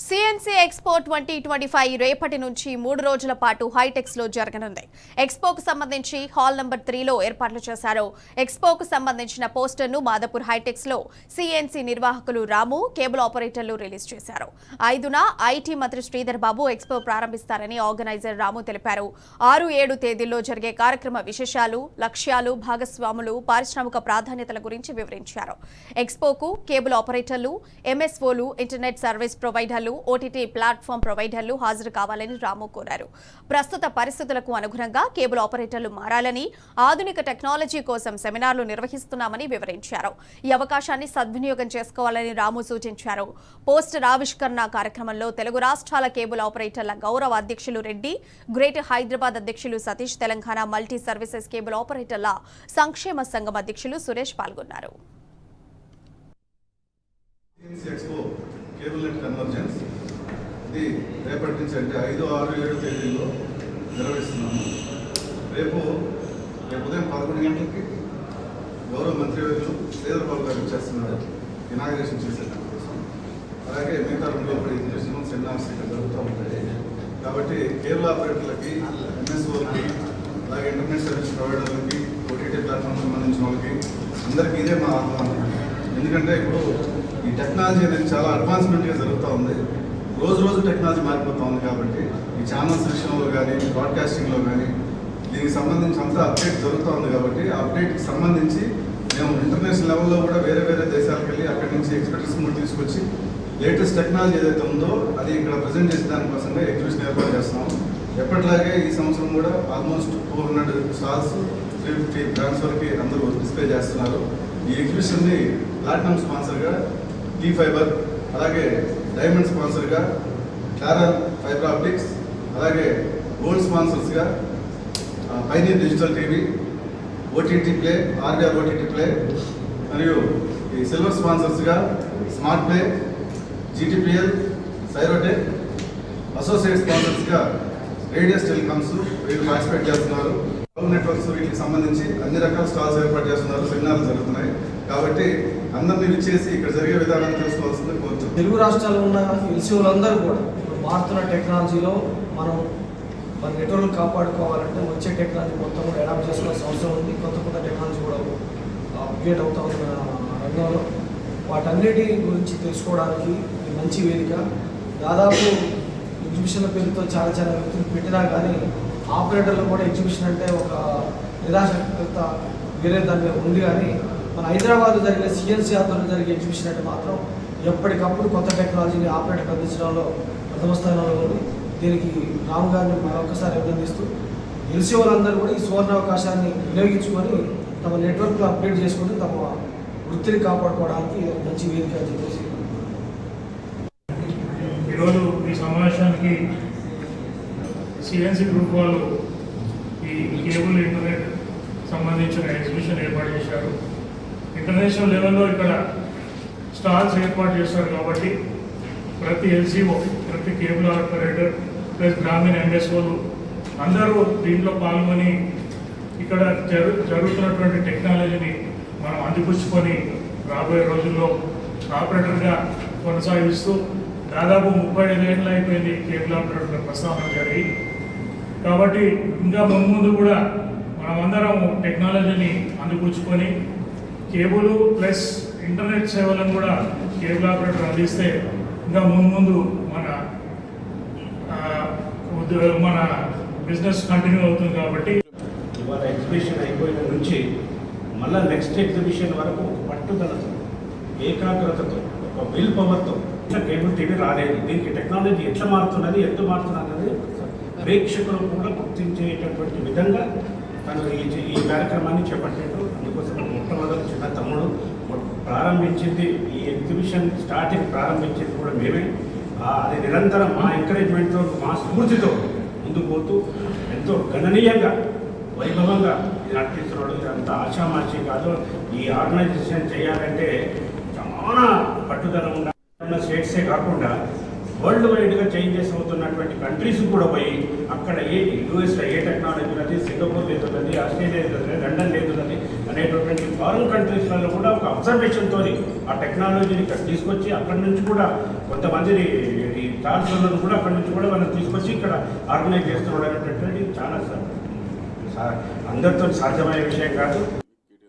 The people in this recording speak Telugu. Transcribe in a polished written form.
సిఎన్సి ఎక్స్పో 2025 రేపటి నుంచి 3 రోజుల పాటు హైటెక్స్ లో జరగనుంది. ఎక్స్పోకు సంబంధించి హాల్ నంబర్ 3లో ఏర్పాట్లు చేశారు. ఎక్స్పోకు సంబంధించిన పోస్టర్ ను మాదాపూర్ హైటెక్స్ లో సిఎన్సి నిర్వాహకులు రాము, కేబుల్ ఆపరేటర్లు రిలీజ్ చేశారు. 5న ఐటీ మంత్రి శ్రీధర్ బాబు ఎక్స్పో ప్రారంభిస్తారని ఆర్గనైజర్ రాము తెలిపారు. 6-7 తేదీల్లో జరిగే కార్యక్రమ విశేషాలు, లక్ష్యాలు, భాగస్వాములు, పారిశ్రామిక ప్రాధాన్యతల గురించి వివరించారు. ఎక్స్పోకు కేబుల్ ఆపరేటర్లు, ఎంఎస్ఓలు, ఇంటర్నెట్ సర్వీస్ ప్రొవైడర్లు, ఓటీటీ ప్లాట్ఫామ్ ప్రొవైడర్లు హాజరు కావాలని రాము కోరారు. ప్రస్తుత పరిస్థితులకు అనుగుణంగా కేబుల్ ఆపరేటర్లు మారాలని, ఆధునిక టెక్నాలజీ కోసం సెమినార్లు నిర్వహిస్తున్నామని వివరించారు. ఈ అవకాశాన్ని సద్వినియోగం చేసుకోవాలని రాము సూచించారు. పోస్టర్ ఆవిష్కరణ కార్యక్రమంలో తెలుగు రాష్ట్రాల కేబుల్ ఆపరేటర్ల గౌరవ అధ్యక్షులు రెడ్డి, గ్రేటర్ హైదరాబాద్ అధ్యక్షులు Satish, Telangana multi services cable ఆపరేటర్ల సంక్షేమ సంఘం అధ్యక్షులు సురేష్ పాల్గొన్నారు. కేబుల్ నెట్ కన్వర్జెన్స్ ఇది రేపటి నుంచి అంటే 5, 6, 7 తేదీల్లో నిర్వహిస్తున్నాము. రేపు ఉదయం 11 గంటలకి గౌరవ మంత్రివర్యులు శ్రీధర్ బాబు గారు చేస్తున్నారు ఇనాగ్రేషన్ చేసేదాని కోసం. అలాగే మిగతా 2 లోపల ఇంజనీరింగ్ సెమినార్స్ ఇక్కడ జరుగుతూ ఉంటాయి. కాబట్టి కేబుల్ ఆపరేటర్లకి, ఎంఎస్ఓలకి, అలాగే ఇంటర్నెట్ సర్వీస్ ప్రొవైడర్లకి, ఓటీటీ ప్లాట్ఫామ్ సంబంధించిన వాళ్ళకి అందరికీ ఇదే మా ఆహ్వానం. ఎందుకంటే ఇప్పుడు ఈ టెక్నాలజీ అనేది చాలా అడ్వాన్స్మెంట్గా జరుగుతూ ఉంది. రోజు టెక్నాలజీ మారిపోతూ ఉంది. కాబట్టి ఈ ఛానల్స్ విషయంలో కానీ, బ్రాడ్కాస్టింగ్లో కానీ దీనికి సంబంధించి అంతా అప్డేట్ జరుగుతూ ఉంది. కాబట్టి ఆ అప్డేట్కి సంబంధించి మేము ఇంటర్నేషనల్ లెవెల్లో కూడా వేరే దేశాలకు వెళ్ళి అక్కడి నుంచి ఎక్స్పర్ట్స్ కూడా తీసుకొచ్చి లేటెస్ట్ టెక్నాలజీ ఏదైతే ఉందో అది ఇక్కడ ప్రజెంట్ చేసే దానికోసంగా ఎగ్జిబిషన్ ఏర్పాటు చేస్తున్నాము. ఎప్పటిలాగే ఈ సంవత్సరం కూడా ఆల్మోస్ట్ 400 స్టాల్స్, 350 బ్రాండ్స్ వరకు అందరూ డిస్ప్లే చేస్తున్నారు. ఈ ఎగ్జిబిషన్ని ప్లాటినం స్పాన్సర్గా టీ ఫైబర్, అలాగే డైమండ్ స్పాన్సర్గా క్లారల్ ఫైబర్ ఆప్టిక్స్, అలాగే గోల్డ్ స్పాన్సర్స్గా Pioneer Digital TV, OTT Play, RR OTT Play, మరియు ఈ సిల్వర్ స్పాన్సర్స్గా Smart Play, GTPL, Syrotech, associate స్పాన్సర్స్గా రేడియస్ టెలికామ్స్ వీళ్ళు పార్టిసిపేట్ చేస్తున్నారు. నెట్వర్క్స్ వీటికి సంబంధించి అన్ని రకాల స్టాల్స్ ఏర్పాటు చేస్తున్నారు, సెమినార్లు జరుగుతున్నాయి. కాబట్టి అందరినీ విచ్చేసి ఇక్కడ జరిగే విధానాన్ని తెలుసుకోవాల్సింది కోరుతున్నాం. తెలుగు రాష్ట్రాల్లో ఉన్న ఎల్సీఓలందరూ కూడా మారుతున్న టెక్నాలజీలో మన నెట్వర్క్ కాపాడుకోవాలంటే వచ్చే టెక్నాలజీ మొత్తం కూడా అడాప్ట్ చేసుకోవాల్సిన అవసరం ఉంది. కొత్త టెక్నాలజీ కూడా అప్డేట్ అవుతా ఉన్న రంగంలో వాటన్నిటి గురించి తెలుసుకోవడానికి మంచి వేదిక. దాదాపు ఎగ్జిబిషన్ల పేరుతో చాలా వ్యక్తులు పెట్టినా కానీ ఆపరేటర్లు కూడా ఎగ్జిబిషన్ అంటే ఒక నిరాశక్త వేరే దాని మీద ఉంది. కానీ మన హైదరాబాద్లో జరిగే సిఎన్సి ఆధ్వర్యంలో జరిగే ఎగ్జిబిషన్ అంటే మాత్రం ఎప్పటికప్పుడు కొత్త టెక్నాలజీని ఆపరేటర్ అందించడంలో ప్రథమ స్థానంలో ఉంది. దీనికి రామ్ గారిని మరొకసారి అభినందిస్తూ ఎల్సీఓలందరూ కూడా ఈ సువర్ణ అవకాశాన్ని వినియోగించుకొని తమ నెట్వర్క్లో అప్డేట్ చేసుకుని తమ వృత్తిని కాపాడుకోవడానికి మంచి వేదిక అని చెప్పేసి ఈరోజు ఈ సమావేశానికి సిఎన్సి గ్రూప్ వాళ్ళు ఈ కేబుల్ ఇంటర్నెట్ సంబంధించిన ఎగ్జిబిషన్ ఏర్పాటు చేశారు. ఇంటర్నేషనల్ లెవెల్లో ఇక్కడ స్టాల్స్ ఏర్పాటు చేస్తారు. కాబట్టి ప్రతి ఎల్సీఓ, ప్రతి కేబుల్ ఆపరేటర్ ప్లస్ గ్రామీణ ఎంఎస్ఓలు అందరూ దీంట్లో పాల్గొని ఇక్కడ జరుగుతున్నటువంటి టెక్నాలజీని మనం అందిపుచ్చుకొని రాబోయే రోజుల్లో ఆపరేటర్గా కొనసాగిస్తూ దాదాపు 35 ఏళ్ళు అయిపోయింది కేబుల్ ఆపరేటర్ల ప్రస్థానం జరిగి. కాబట్టి ఇంకా ముందు కూడా మనమందరం టెక్నాలజీని అందిపుచ్చుకొని కేబుల్ ప్లస్ ఇంటర్నెట్ సేవలను కూడా కేబుల్ ఆపరేటర్ అందిస్తే ఇంకా ముందు మన బిజినెస్ కంటిన్యూ అవుతుంది. కాబట్టి ఇవాళ ఎగ్జిబిషన్ అయిపోయిన నుంచి మళ్ళీ నెక్స్ట్ ఎగ్జిబిషన్ వరకు పట్టుదలతో, ఏకాగ్రతతో, ఒక విల్ పవర్తో కేబుల్ టీవీ రాలేదు. దీనికి టెక్నాలజీ ఎట్లా మారుతున్నది, ఎంత మారుతున్నది ప్రేక్షకులు కూడా గుర్తించేటటువంటి విధంగా తను ఈ కార్యక్రమాన్ని చేపట్టాడు. అందుకోసం మొట్టమొదటి చిన్న తమ్ముడు ప్రారంభించింది, ఈ ఎగ్జిబిషన్ స్టార్టింగ్ ప్రారంభించింది కూడా మేమే. అది నిరంతరం మా ఎంకరేజ్మెంట్తో, మా స్ఫూర్తితో ముందుకు పోతూ ఎంతో గణనీయంగా, వైభవంగా నడిపిస్తున్నాడు. ఇదంతా ఆషామాషి కాదు. ఈ ఆర్గనైజేషన్ చేయాలంటే చాలా పట్టుదల ఉన్న స్టేట్సే కాకుండా వరల్డ్ వైడ్గా చేంజెస్ అవుతున్నటువంటి కంట్రీస్ కూడా పోయి అక్కడ యూఎస్లో ఏ టెక్నాలజీ ఉన్నది, సింగపూర్ లేదున్నది, ఆస్ట్రేలియా లేదున్నది, లండన్ లేదున్నది అనేటటువంటి ఫారిన్ కంట్రీస్లలో కూడా ఒక అబ్జర్వేషన్తో ఆ టెక్నాలజీని ఇక్కడ తీసుకొచ్చి అక్కడి నుంచి కూడా కొంతమందిని స్టాల్స్ ఉన్నది కూడా అక్కడి నుంచి కూడా మనం తీసుకొచ్చి ఇక్కడ ఆర్గనైజ్ చేస్తున్నాడు అనేటటువంటి చాలా అందరితో సాధ్యమయ్యే విషయం కాదు.